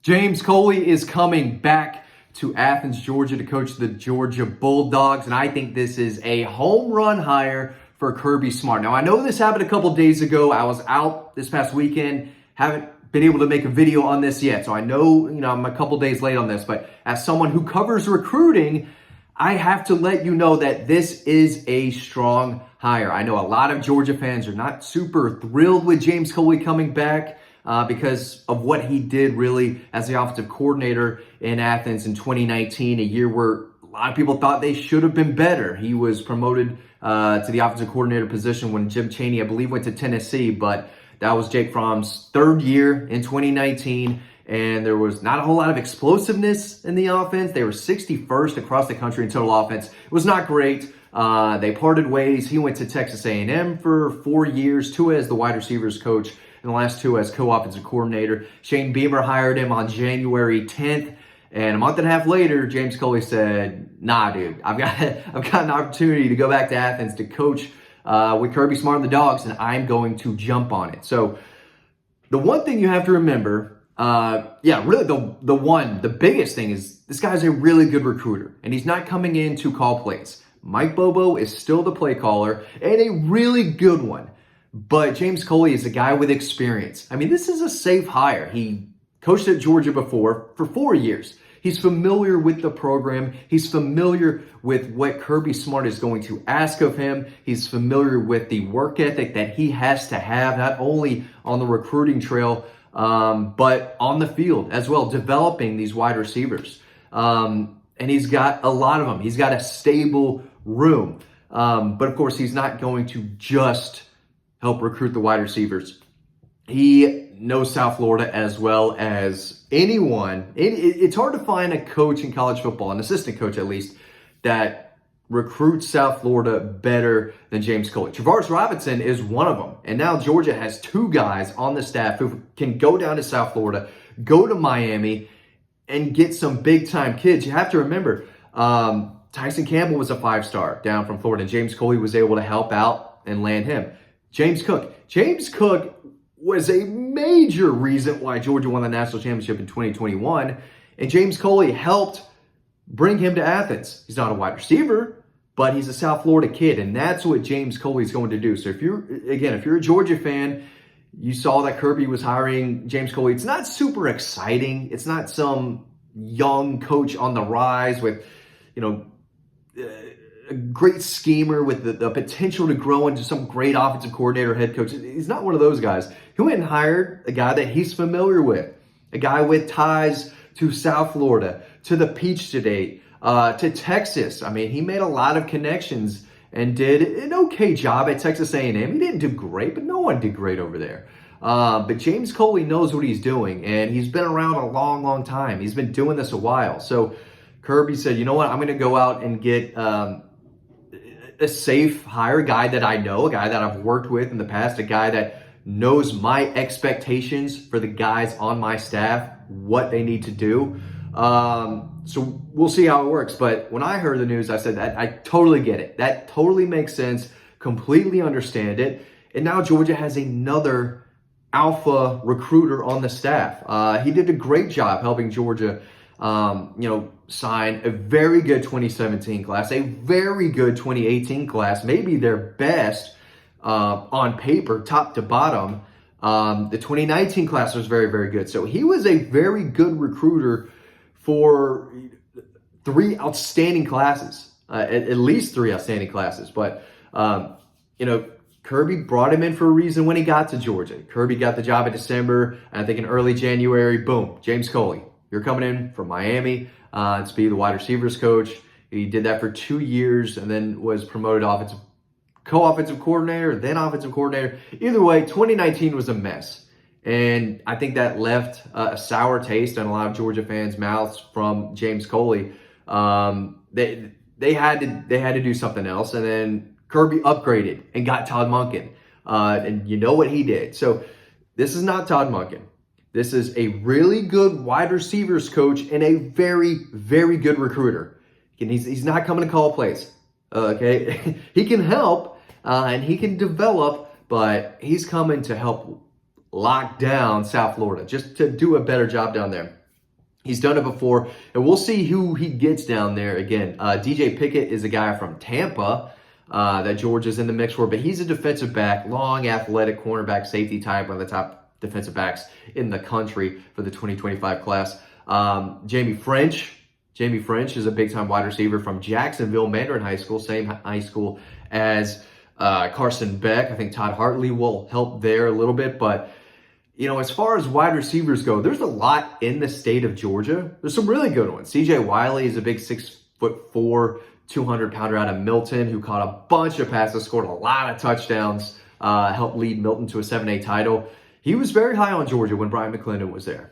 James Coley is coming back to Athens, Georgia to coach the Georgia Bulldogs, and I think this is a home run hire for Kirby Smart. Now, I know this happened a couple days ago. I was out this past weekend, haven't been able to make a video on this yet, so I know, I'm a couple days late on this, but as someone who covers recruiting, I have to let you know that this is a strong hire. I know a lot of Georgia fans are not super thrilled with James Coley coming back because of what he did really as the offensive coordinator in Athens in 2019, a year where a lot of people thought they should have been better. He was promoted to the offensive coordinator position when Jim Chaney, I believe, went to Tennessee, but that was Jake Fromm's third year in 2019. And there was not a whole lot of explosiveness in the offense. They were 61st across the country in total offense. It was not great. They parted ways. He went to Texas A&M for 4 years, 2 as the wide receivers coach, and the last 2 as co-offensive coordinator. Shane Beamer hired him on January 10th. And a month and a half later, James Coley said, nah, dude, I've got an opportunity to go back to Athens to coach with Kirby Smart and the Dogs, and I'm going to jump on it. So the one thing you have to remember, really the biggest thing is this guy's a really good recruiter, and he's not coming in to call plays. Mike Bobo is still the play caller, and a really good one. But James Coley is a guy with experience. I mean, this is a safe hire. He coached at Georgia before for 4 years. He's familiar with the program. He's familiar with what Kirby Smart is going to ask of him. He's familiar with the work ethic that he has to have, not only on the recruiting trail, but on the field as well, developing these wide receivers. And he's got a lot of them. He's got a stable room. But of course, he's not going to just help recruit the wide receivers. He knows South Florida as well as anyone. It's hard to find a coach in college football, an assistant coach at least, that recruits South Florida better than James Coley. Travaris Robinson is one of them. And now Georgia has 2 guys on the staff who can go down to South Florida, go to Miami, and get some big-time kids. You have to remember, Tyson Campbell was a 5-star down from Florida, and James Coley was able to help out and land him. James Cook was a major reason why Georgia won the national championship in 2021, and James Coley helped bring him to Athens. He's not a wide receiver, but he's a South Florida kid, and that's what James Coley is going to do. So if you're a Georgia fan, you saw that Kirby was hiring James Coley. It's not super exciting. It's not some young coach on the rise with, a great schemer with the potential to grow into some great offensive coordinator, head coach. He's not one of those guys. He went and hired a guy that he's familiar with, a guy with ties to South Florida, to the Peach State, to Texas. I mean, he made a lot of connections and did an okay job at Texas A&M. He didn't do great, but no one did great over there. But James Coley knows what he's doing, and he's been around a long, long time. He's been doing this a while. So Kirby said, you know what, I'm going to go out and get a safe hire, a guy that I know, a guy that I've worked with in the past, a guy that knows my expectations for the guys on my staff, what they need to do. So we'll see how it works. But when I heard the news, I said that I totally get it. That totally makes sense. Completely understand it. And now Georgia has another alpha recruiter on the staff. He did a great job helping Georgia, sign a very good 2017 class, a very good 2018 class, maybe their best on paper, top to bottom. The 2019 class was very, very good. So he was a very good recruiter for 3 outstanding classes, at least 3 outstanding classes. But, Kirby brought him in for a reason when he got to Georgia. Kirby got the job in December, and I think in early January, boom, James Coley, you're coming in from Miami to be the wide receivers coach. He did that for 2 years and then was promoted co-offensive coordinator, then offensive coordinator. Either way, 2019 was a mess. And I think that left a sour taste on a lot of Georgia fans' mouths from James Coley. They had to do something else. And then Kirby upgraded and got Todd Monken. And you know what he did. So this is not Todd Monken. This is a really good wide receivers coach and a very, very good recruiter. And he's not coming to call plays. Okay, he can help and he can develop, but he's coming to help lock down South Florida, just to do a better job down there. He's done it before, and we'll see who he gets down there again. DJ Pickett is a guy from Tampa that Georgia's in the mix for, but he's a defensive back, long, athletic, cornerback, safety type, one of the top defensive backs in the country for the 2025 class. Jamie French is a big-time wide receiver from Jacksonville Mandarin High School, same high school as Carson Beck. I think Todd Hartley will help there a little bit, but as far as wide receivers go, there's a lot in the state of Georgia. There's some really good ones. CJ Wiley is a big 6'4", 200-pounder out of Milton who caught a bunch of passes, scored a lot of touchdowns, helped lead Milton to a 7A title. He was very high on Georgia when Brian McClendon was there.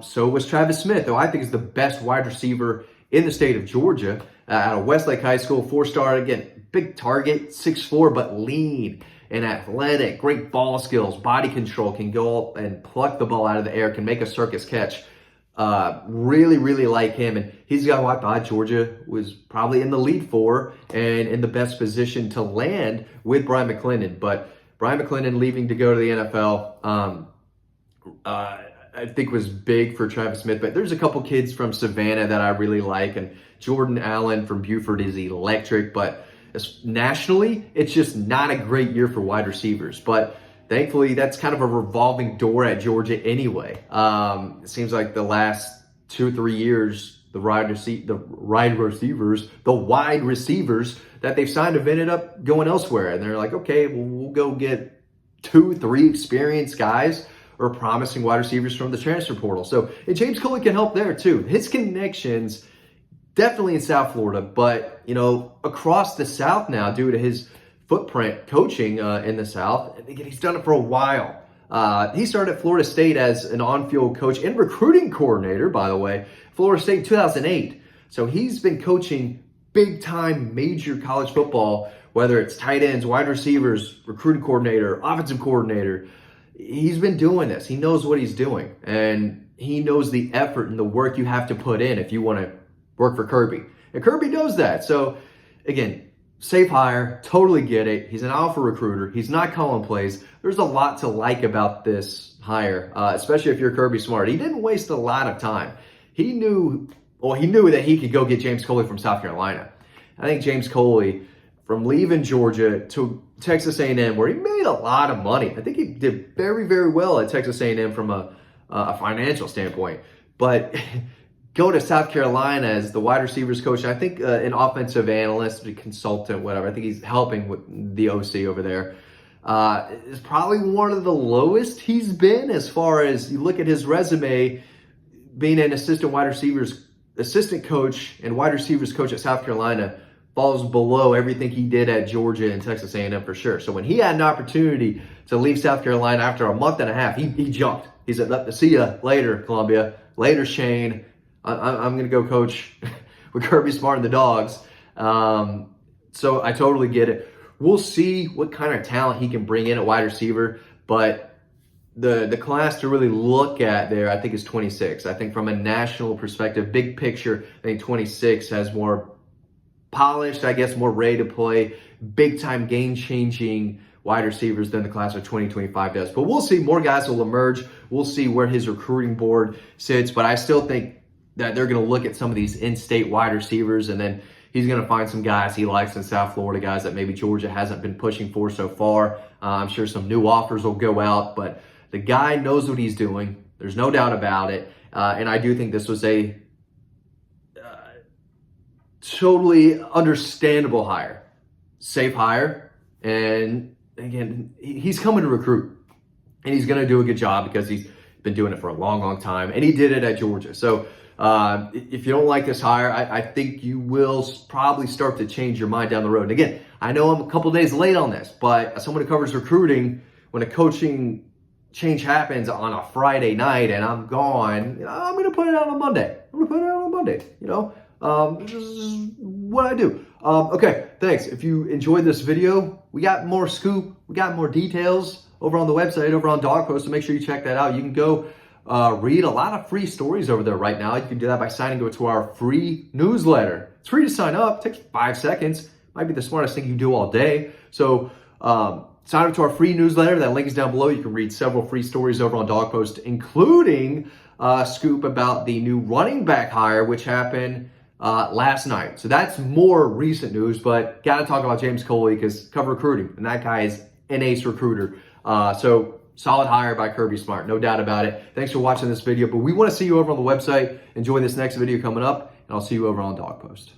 So was Travis Smith, though I think is the best wide receiver in the state of Georgia. Out of Westlake High School, 4-star, again, big target, 6'4", but lean and athletic, great ball skills, body control, can go up and pluck the ball out of the air, can make a circus catch. Really, really like him. And he's got what I thought Georgia was probably in the lead for and in the best position to land with Brian McClendon. But Brian McClendon leaving to go to the NFL, I think was big for Travis Smith. But there's a couple kids from Savannah that I really like. And Jordan Allen from Buford is electric. But nationally, it's just not a great year for wide receivers. But thankfully, that's kind of a revolving door at Georgia anyway. It seems like the last 2 or 3 years, the wide receivers that they've signed have ended up going elsewhere. And they're like, okay, well, we'll go get 2, 3 experienced guys or promising wide receivers from the transfer portal. So, and James Coley can help there too. His connections definitely in South Florida, but, across the South now due to his footprint coaching in the South. And again, he's done it for a while. He started at Florida State as an on-field coach and recruiting coordinator, by the way, Florida State 2008. So he's been coaching big-time major college football, whether it's tight ends, wide receivers, recruiting coordinator, offensive coordinator. He's been doing this. He knows what he's doing, and he knows the effort and the work you have to put in if you want to work for Kirby. And Kirby knows that. So, again, safe hire, totally get it. He's an alpha recruiter. He's not calling plays. There's a lot to like about this hire, especially if you're Kirby Smart. He didn't waste a lot of time. He knew that he could go get James Coley from South Carolina. I think James Coley, from leaving Georgia to Texas A&M, where he made a lot of money. I think he did very, very well at Texas A&M from a financial standpoint. But go to South Carolina as the wide receivers coach. I think an offensive analyst, a consultant, whatever. I think he's helping with the OC over there. Is probably one of the lowest he's been as far as you look at his resume, being an assistant coach and wide receivers coach at South Carolina falls below everything he did at Georgia and Texas A&M for sure. So when he had an opportunity to leave South Carolina after a month and a half, he jumped. He said, "See ya later, Columbia. Later, Shane. I'm going to go coach with Kirby Smart and the Dogs." So I totally get it. We'll see what kind of talent he can bring in at wide receiver, but the class to really look at there, I think, is 26. I think from a national perspective, big picture, I think 26 has more polished, I guess, more ready to play, big-time game-changing wide receivers than the class of 2025 does. But we'll see. More guys will emerge. We'll see where his recruiting board sits, but I still think that they're going to look at some of these in-state wide receivers, and then he's going to find some guys he likes in South Florida, guys that maybe Georgia hasn't been pushing for so far. I'm sure some new offers will go out, but the guy knows what he's doing. There's no doubt about it. And I do think this was a totally understandable hire. Safe hire. And again, he's coming to recruit. And he's going to do a good job because he's been doing it for a long, long time. And he did it at Georgia. So if you don't like this hire, I think you will probably start to change your mind down the road. And again, I know I'm a couple days late on this, but as someone who covers recruiting, when a coaching change happens on a Friday night and I'm gone, I'm going to put it out on Monday. This is what I do. Okay, thanks. If you enjoyed this video, we got more scoop, we got more details over on the website, over on Dawg Post, so make sure you check that out. You can go read a lot of free stories over there right now. You can do that by signing up to our free newsletter. It's free to sign up. It takes 5 seconds. Might be the smartest thing you do all day. So sign up to our free newsletter. That link is down below. You can read several free stories over on Dawg Post, including scoop about the new running back hire, which happened last night. So that's more recent news, but got to talk about James Coley because cover recruiting, and that guy is an ace recruiter. So solid hire by Kirby Smart, no doubt about it. Thanks for watching this video, but we want to see you over on the website. Enjoy this next video coming up, and I'll see you over on Dawg Post.